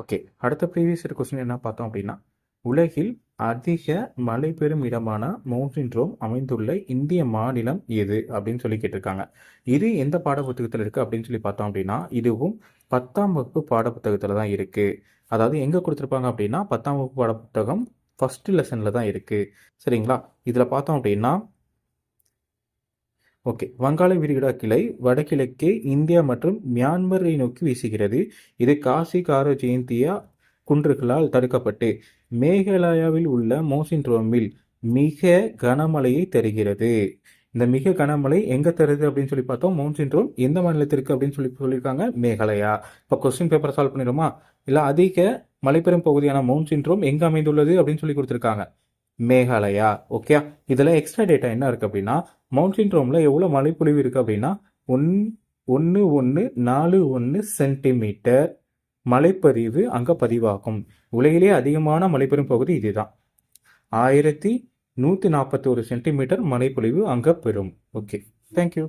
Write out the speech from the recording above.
Okay. அடுத்த previous year question என்ன பார்த்தோம் அப்படின்னா, உலகில் அதிக மழை பெறும் இடமான மவுண்டன் அமைந்துள்ள இந்திய மாநிலம் எது அப்படின்னு சொல்லி கேட்டிருக்காங்க. இது எந்த பாடப்புத்தகத்தில் இருக்குது அப்படின்னு சொல்லி பார்த்தோம் அப்படின்னா, இதுவும் 10ஆம் வகுப்பு பாடப்புத்தகத்தில் தான் இருக்குது. அதாவது எங்கே கொடுத்துருப்பாங்க அப்படின்னா 10ஆம் வகுப்பு பாடப்புத்தகம் ஃபர்ஸ்ட் லெசனில் தான் இருக்குது. சரிங்களா? இதில் பார்த்தோம் அப்படின்னா ஓகே. வங்காள விரிகுடா கிளை வடகிழக்கே இந்தியா மற்றும் மியான்மரை நோக்கி வீசுகிறது. இது காசி காரோ ஜெயந்தியா குன்றுகளால் தடுக்கப்பட்டு மேகாலயாவில் உள்ள மோசின்ட்ரோமில் மிக கனமழையை தருகிறது. இந்த மிக கனமழை எங்க தருது அப்படின்னு சொல்லி பார்த்தோம். மவுண்டன் எந்த மாநிலத்திற்கு அப்படின்னு சொல்லியிருக்காங்க? மேகாலயா. இப்போ கொஸ்டின் பேப்பர் சால்வ் பண்ணிடுமா? இல்லை அதிக மழை பெறும் பகுதியான மவுண்டன் எங்க அமைந்துள்ளது அப்படின்னு சொல்லி கொடுத்துருக்காங்க. மேகாலயா. ஓகே. இதில் எக்ஸ்ட்ரா டேட்டா என்ன இருக்குது அப்படின்னா, மவுண்டன் எவ்வளோ மழைப்பொழிவு இருக்குது அப்படின்னா 1141 சென்டிமீட்டர் மழைப்பதிவு அங்கே பதிவாகும். உலகிலே அதிகமான மழைப்பெறும் பகுதி இதுதான். 1141 சென்டிமீட்டர் மழைப்பொழிவு அங்கே பெறும். Okay, thank you.